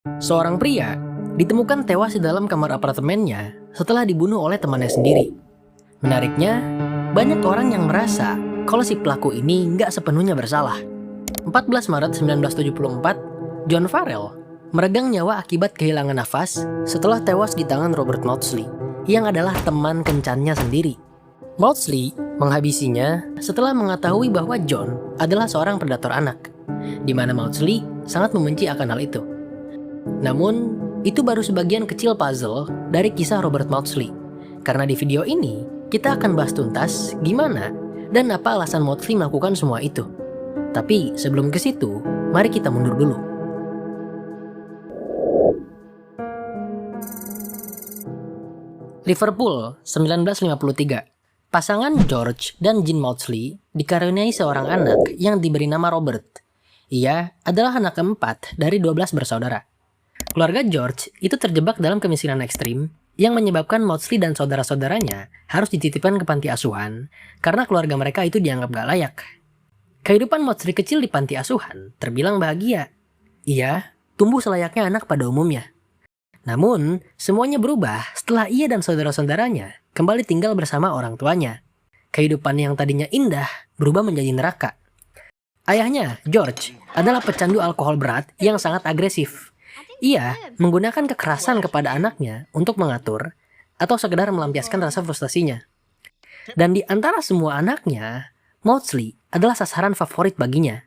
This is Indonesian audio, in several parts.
Seorang pria ditemukan tewas di dalam kamar apartemennya setelah dibunuh oleh temannya sendiri. Menariknya, banyak orang yang merasa kalau si pelaku ini nggak sepenuhnya bersalah. 14 Maret 1974, John Farrell meregang nyawa akibat kehilangan nafas setelah tewas di tangan Robert Maudsley, yang adalah teman kencannya sendiri. Maudsley menghabisinya setelah mengetahui bahwa John adalah seorang predator anak, di mana Maudsley sangat membenci akan hal itu. Namun, itu baru sebagian kecil puzzle dari kisah Robert Maudsley. Karena di video ini, kita akan bahas tuntas gimana dan apa alasan Maudsley melakukan semua itu. Tapi sebelum ke situ, mari kita mundur dulu. Liverpool, 1953. Pasangan George dan Jean Maudsley dikaruniai seorang anak yang diberi nama Robert. Ia adalah anak keempat dari 12 bersaudara. Keluarga George itu terjebak dalam kemiskinan ekstrim yang menyebabkan Maudsley dan saudara-saudaranya harus dititipkan ke panti asuhan karena keluarga mereka itu dianggap gak layak. Kehidupan Maudsley kecil di panti asuhan terbilang bahagia. Ia tumbuh selayaknya anak pada umumnya. Namun, semuanya berubah setelah ia dan saudara-saudaranya kembali tinggal bersama orang tuanya. Kehidupan yang tadinya indah berubah menjadi neraka. Ayahnya, George, adalah pecandu alkohol berat yang sangat agresif. Ia menggunakan kekerasan kepada anaknya untuk mengatur atau sekedar melampiaskan rasa frustasinya. Dan di antara semua anaknya, Maudsley adalah sasaran favorit baginya.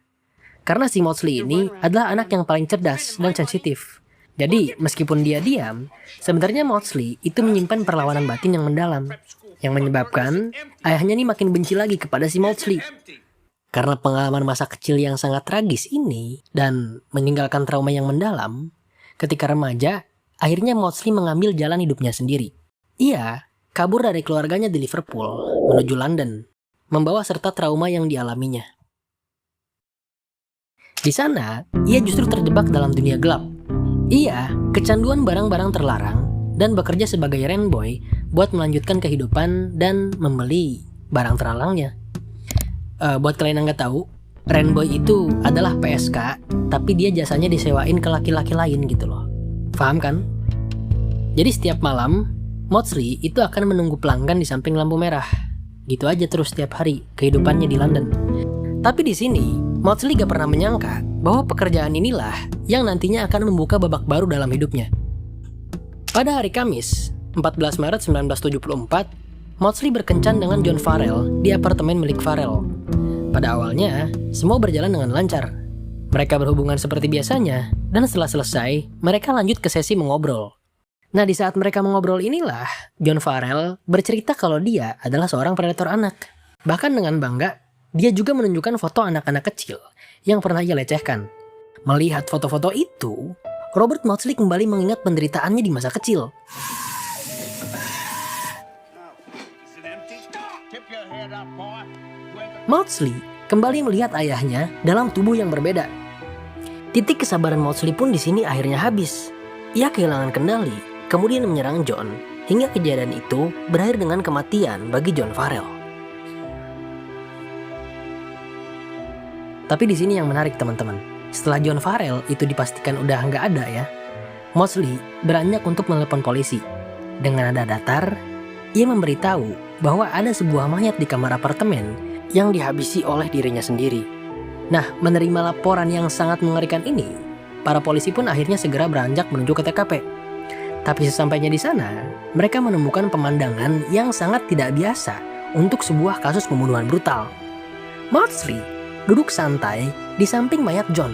Karena si Maudsley ini adalah anak yang paling cerdas dan sensitif. Jadi, meskipun dia diam, sebenarnya Maudsley itu menyimpan perlawanan batin yang mendalam, yang menyebabkan ayahnya ini makin benci lagi kepada si Maudsley. Karena pengalaman masa kecil yang sangat tragis ini dan meninggalkan trauma yang mendalam, ketika remaja, akhirnya Maudsley mengambil jalan hidupnya sendiri. Ia kabur dari keluarganya di Liverpool menuju London, membawa serta trauma yang dialaminya. Di sana, ia justru terjebak dalam dunia gelap. Ia kecanduan barang-barang terlarang dan bekerja sebagai rainboy buat melanjutkan kehidupan dan membeli barang terlarangnya. Buat kalian yang nggak tahu, rainboy itu adalah PSK, tapi dia jasanya disewain ke laki-laki lain gitu loh. Paham kan? Jadi setiap malam, Maudsley itu akan menunggu pelanggan di samping lampu merah. Gitu aja terus setiap hari kehidupannya di London. Tapi di sini, Maudsley gak pernah menyangka bahwa pekerjaan inilah yang nantinya akan membuka babak baru dalam hidupnya. Pada hari Kamis, 14 Maret 1974, Maudsley berkencan dengan John Farrell di apartemen milik Farrell. Pada awalnya, semua berjalan dengan lancar. Mereka berhubungan seperti biasanya, dan setelah selesai, mereka lanjut ke sesi mengobrol. Nah, di saat mereka mengobrol inilah, John Farrell bercerita kalau dia adalah seorang predator anak. Bahkan dengan bangga, dia juga menunjukkan foto anak-anak kecil yang pernah ia lecehkan. Melihat foto-foto itu, Robert Maudsley kembali mengingat penderitaannya di masa kecil. Maudsley kembali melihat ayahnya dalam tubuh yang berbeda. Titik kesabaran Maudsley pun di sini akhirnya habis. Ia kehilangan kendali, kemudian menyerang John, hingga kejadian itu berakhir dengan kematian bagi John Farrell. Tapi di sini yang menarik teman-teman, setelah John Farrell itu dipastikan udah nggak ada ya, Maudsley beranjak untuk menelepon polisi. Dengan nada datar, ia memberitahu bahwa ada sebuah mayat di kamar apartemen yang dihabisi oleh dirinya sendiri. Nah, menerima laporan yang sangat mengerikan ini, para polisi pun akhirnya segera beranjak menuju ke TKP. Tapi sesampainya di sana, mereka menemukan pemandangan yang sangat tidak biasa untuk sebuah kasus pembunuhan brutal. Maudsley duduk santai di samping mayat John.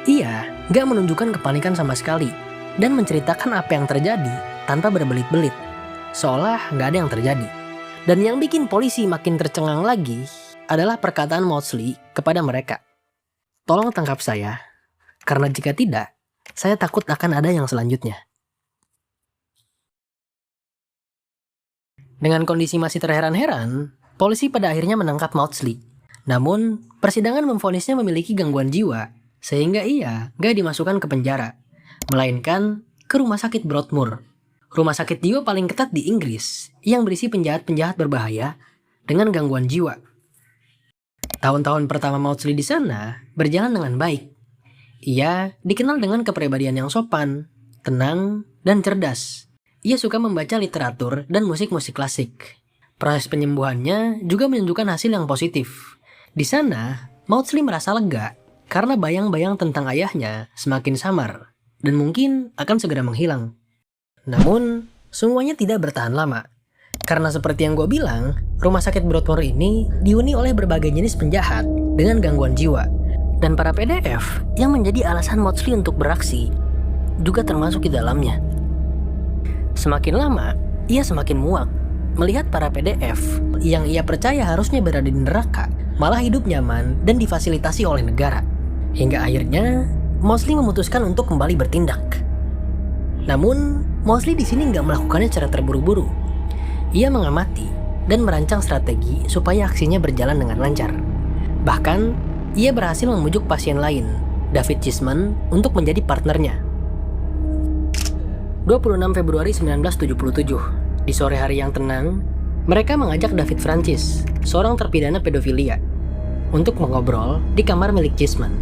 Ia gak menunjukkan kepanikan sama sekali dan menceritakan apa yang terjadi tanpa berbelit-belit, seolah gak ada yang terjadi. Dan yang bikin polisi makin tercengang lagi adalah perkataan Maudsley kepada mereka. Tolong tangkap saya, karena jika tidak, saya takut akan ada yang selanjutnya. Dengan kondisi masih terheran-heran, polisi pada akhirnya menangkap Maudsley. Namun, persidangan memvonisnya memiliki gangguan jiwa, sehingga ia gak dimasukkan ke penjara, melainkan ke rumah sakit Broadmoor, rumah sakit jiwa paling ketat di Inggris, yang berisi penjahat-penjahat berbahaya dengan gangguan jiwa. Tahun-tahun pertama Maudsley di sana berjalan dengan baik. Ia dikenal dengan kepribadian yang sopan, tenang, dan cerdas. Ia suka membaca literatur dan musik-musik klasik. Proses penyembuhannya juga menunjukkan hasil yang positif. Di sana, Maudsley merasa lega karena bayang-bayang tentang ayahnya semakin samar dan mungkin akan segera menghilang. Namun, semuanya tidak bertahan lama. Karena seperti yang gue bilang, rumah sakit Broadmoor ini dihuni oleh berbagai jenis penjahat dengan gangguan jiwa. Dan para PDF yang menjadi alasan Maudsley untuk beraksi juga termasuk di dalamnya. Semakin lama, ia semakin muak melihat para PDF yang ia percaya harusnya berada di neraka malah hidup nyaman dan difasilitasi oleh negara. Hingga akhirnya, Maudsley memutuskan untuk kembali bertindak. Namun, Maudsley di sini nggak melakukannya secara terburu-buru. Ia mengamati dan merancang strategi supaya aksinya berjalan dengan lancar. Bahkan, ia berhasil membujuk pasien lain, David Cheesman, untuk menjadi partnernya. 26 Februari 1977, di sore hari yang tenang, mereka mengajak David Francis, seorang terpidana pedofilia, untuk mengobrol di kamar milik Cheesman.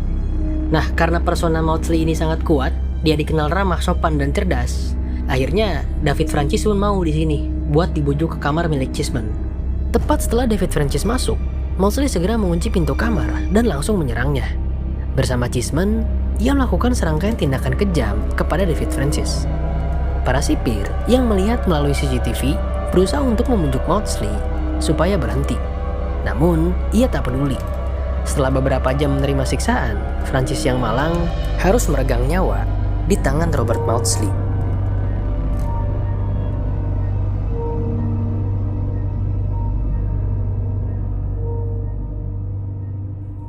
Nah, karena persona Maudsley ini sangat kuat, dia dikenal ramah, sopan, dan cerdas. Akhirnya, David Francis pun mau di sini buat dibujuk ke kamar milik Cheesman. Tepat setelah David Francis masuk, Maudsley segera mengunci pintu kamar dan langsung menyerangnya. Bersama Cheesman, ia melakukan serangkaian tindakan kejam kepada David Francis. Para sipir yang melihat melalui CCTV berusaha untuk membujuk Maudsley supaya berhenti. Namun, ia tak peduli. Setelah beberapa jam menerima siksaan, Francis yang malang harus meregang nyawa di tangan Robert Maudsley.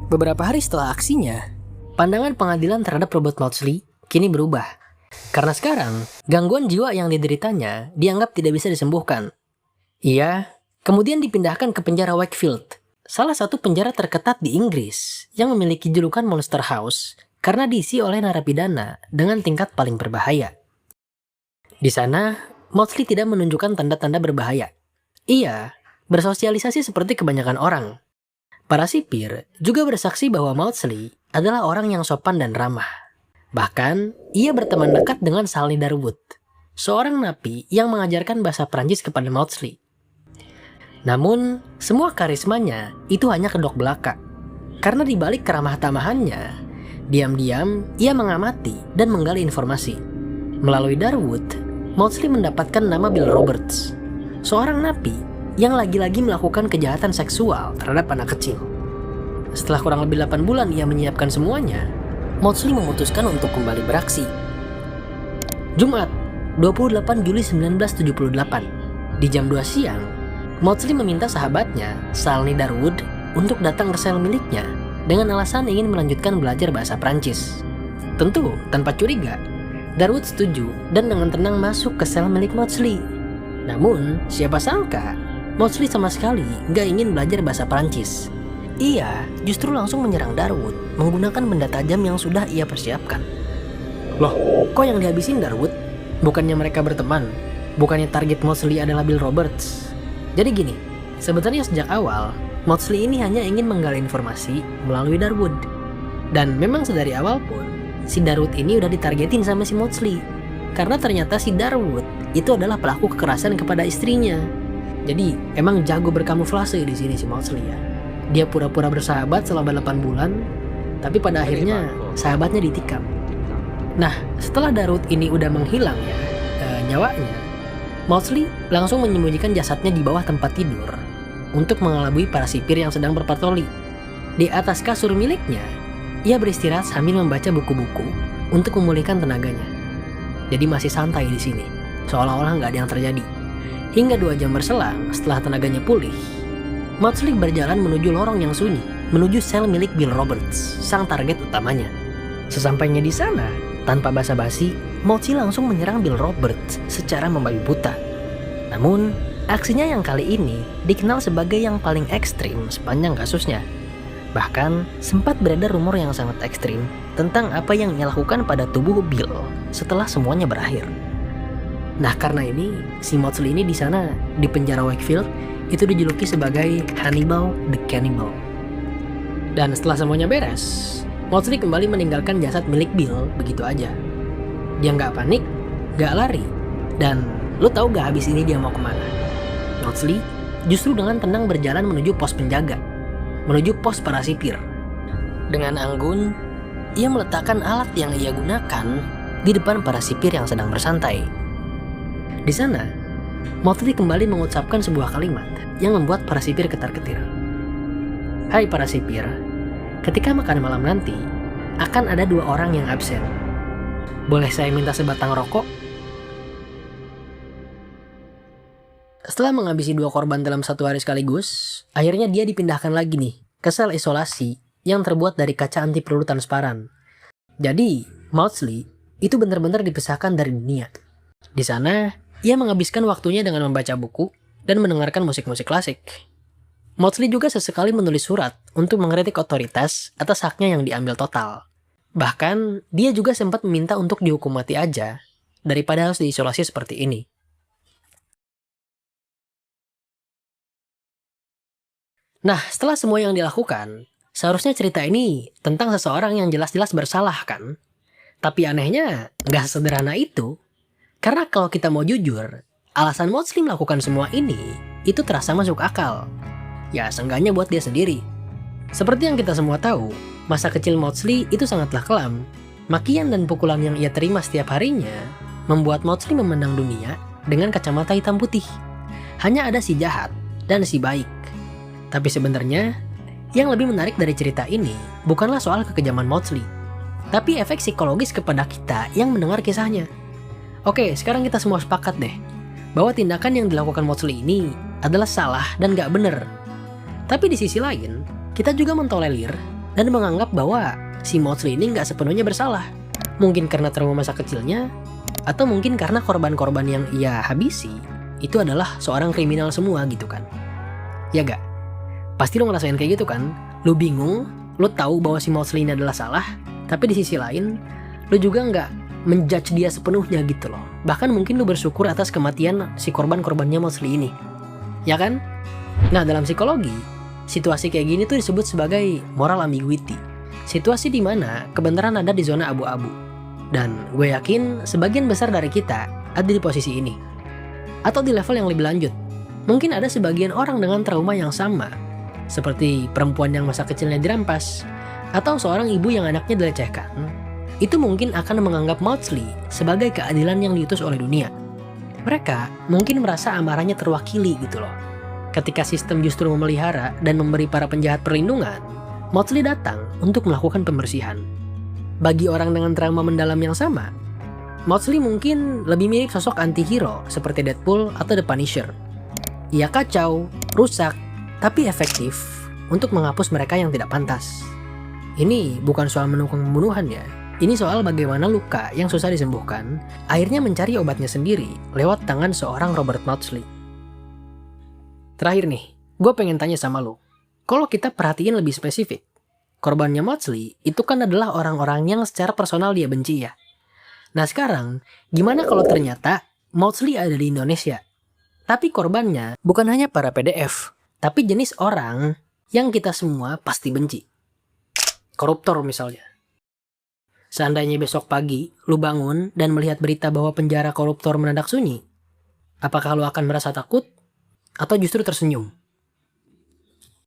Beberapa hari setelah aksinya, pandangan pengadilan terhadap Robert Maudsley kini berubah. Karena sekarang, gangguan jiwa yang dideritanya dianggap tidak bisa disembuhkan. Ia kemudian dipindahkan ke penjara Wakefield, salah satu penjara terketat di Inggris yang memiliki julukan Monster House karena diisi oleh narapidana dengan tingkat paling berbahaya. Di sana, Maudsley tidak menunjukkan tanda-tanda berbahaya. Ia bersosialisasi seperti kebanyakan orang. Para sipir juga bersaksi bahwa Maudsley adalah orang yang sopan dan ramah. Bahkan, ia berteman dekat dengan Salny Darwood, seorang napi yang mengajarkan bahasa Prancis kepada Maudsley. Namun, semua karismanya itu hanya kedok belaka. Karena di balik keramah tamahannya, diam-diam ia mengamati dan menggali informasi. Melalui Darwood, Maudsley mendapatkan nama Bill Roberts, seorang napi yang lagi-lagi melakukan kejahatan seksual terhadap anak kecil. Setelah kurang lebih 8 bulan ia menyiapkan semuanya, Maudsley memutuskan untuk kembali beraksi. Jumat, 28 Juli 1978, di jam 2 siang, Maudsley meminta sahabatnya, Salny Darwood, untuk datang ke sel miliknya dengan alasan ingin melanjutkan belajar bahasa Prancis. Tentu, tanpa curiga, Darwood setuju dan dengan tenang masuk ke sel milik Maudsley. Namun, siapa sangka, Maudsley sama sekali nggak ingin belajar bahasa Prancis. Ia justru langsung menyerang Darwood menggunakan benda tajam yang sudah ia persiapkan. Loh, kok yang dihabisin Darwood? Bukannya mereka berteman? Bukannya target Maudsley adalah Bill Roberts? Jadi gini, sebenarnya sejak awal, Maudsley ini hanya ingin menggali informasi melalui Darwood. Dan memang sedari awal pun, si Darwood ini udah ditargetin sama si Maudsley. Karena ternyata si Darwood itu adalah pelaku kekerasan kepada istrinya. Jadi, emang jago berkamuflase di sini si Maudsley ya. Dia pura-pura bersahabat selama 8 bulan, tapi pada akhirnya sahabatnya ditikam. Nah, setelah Darwood ini udah menghilang ya, nyawanya, Maudsley langsung menyembunyikan jasadnya di bawah tempat tidur untuk mengelabui para sipir yang sedang berpatroli. Di atas kasur miliknya, ia beristirahat sambil membaca buku-buku untuk memulihkan tenaganya. Jadi masih santai di sini, seolah-olah nggak ada yang terjadi. Hingga 2 jam berselang setelah tenaganya pulih, Maudsley berjalan menuju lorong yang sunyi, menuju sel milik Bill Roberts, sang target utamanya. Sesampainya di sana, tanpa basa-basi, Maudsley langsung menyerang Bill Roberts secara membabi buta. Namun, aksinya yang kali ini dikenal sebagai yang paling ekstrim sepanjang kasusnya. Bahkan, sempat beredar rumor yang sangat ekstrim tentang apa yang ia lakukan pada tubuh Bill setelah semuanya berakhir. Nah, karena ini, si Maudsley ini di sana, di penjara Wakefield, itu dijuluki sebagai Hannibal the Cannibal. Dan setelah semuanya beres, Maudsley kembali meninggalkan jasad milik Bill begitu aja. Dia nggak panik, nggak lari, dan lo tau gak habis ini dia mau kemana? Maudsley justru dengan tenang berjalan menuju pos penjaga, menuju pos para sipir. Dengan anggun, ia meletakkan alat yang ia gunakan di depan para sipir yang sedang bersantai. Di sana, Maudsley kembali mengucapkan sebuah kalimat yang membuat para sipir ketar-ketir. Hai para sipir, ketika makan malam nanti, akan ada 2 orang yang absen. Boleh saya minta sebatang rokok? Setelah menghabisi 2 korban dalam 1 hari sekaligus, akhirnya dia dipindahkan lagi nih ke sel isolasi yang terbuat dari kaca anti peluru transparan. Jadi, Maudsley itu benar-benar dipisahkan dari dunia. Di sana, ia menghabiskan waktunya dengan membaca buku dan mendengarkan musik-musik klasik. Maudsley juga sesekali menulis surat untuk mengkritik otoritas atas haknya yang diambil total. Bahkan, dia juga sempat meminta untuk dihukum mati aja, daripada harus diisolasi seperti ini. Nah, setelah semua yang dilakukan, seharusnya cerita ini tentang seseorang yang jelas-jelas bersalah kan? Tapi anehnya, nggak sesederhana itu. Karena kalau kita mau jujur, alasan Maudsley melakukan semua ini, itu terasa masuk akal. Ya, seenggaknya buat dia sendiri. Seperti yang kita semua tahu, masa kecil Maudsley itu sangatlah kelam. Makian dan pukulan yang ia terima setiap harinya membuat Maudsley memandang dunia dengan kacamata hitam putih. Hanya ada si jahat dan si baik. Tapi sebenarnya, yang lebih menarik dari cerita ini bukanlah soal kekejaman Maudsley, tapi efek psikologis kepada kita yang mendengar kisahnya. Oke, sekarang kita semua sepakat deh, bahwa tindakan yang dilakukan Maudsley ini adalah salah dan gak bener. Tapi di sisi lain, kita juga mentolerir dan menganggap bahwa si Maudsley ini nggak sepenuhnya bersalah. Mungkin karena trauma masa kecilnya, atau mungkin karena korban-korban yang ia habisi itu adalah seorang kriminal semua gitu kan. Ya gak? Pasti lo ngerasain kayak gitu kan? Lo bingung, lo tahu bahwa si Maudsley ini adalah salah, tapi di sisi lain, lo juga nggak menjudge dia sepenuhnya gitu loh. Bahkan mungkin lo bersyukur atas kematian si korban-korbannya Maudsley ini. Ya kan? Nah, dalam psikologi, situasi kayak gini tuh disebut sebagai moral ambiguity. Situasi di mana kebenaran ada di zona abu-abu. Dan gue yakin sebagian besar dari kita ada di posisi ini. Atau di level yang lebih lanjut. Mungkin ada sebagian orang dengan trauma yang sama. Seperti perempuan yang masa kecilnya dirampas. Atau seorang ibu yang anaknya dilecehkan. Itu mungkin akan menganggap Maudsley sebagai keadilan yang diutus oleh dunia. Mereka mungkin merasa amarahnya terwakili gitu loh. Ketika sistem justru memelihara dan memberi para penjahat perlindungan, Maudsley datang untuk melakukan pembersihan. Bagi orang dengan trauma mendalam yang sama, Maudsley mungkin lebih mirip sosok anti-hero seperti Deadpool atau The Punisher. Ia kacau, rusak, tapi efektif untuk menghapus mereka yang tidak pantas. Ini bukan soal mendukung pembunuhan ya, ini soal bagaimana luka yang susah disembuhkan akhirnya mencari obatnya sendiri lewat tangan seorang Robert Maudsley. Terakhir nih, gue pengen tanya sama lo. Kalau kita perhatiin lebih spesifik, korbannya Maudsley itu kan adalah orang-orang yang secara personal dia benci ya. Nah sekarang, gimana kalau ternyata Maudsley ada di Indonesia? Tapi korbannya bukan hanya para PDF, tapi jenis orang yang kita semua pasti benci. Koruptor misalnya. Seandainya besok pagi, lu bangun dan melihat berita bahwa penjara koruptor mendadak sunyi, apakah lu akan merasa takut? Atau justru tersenyum?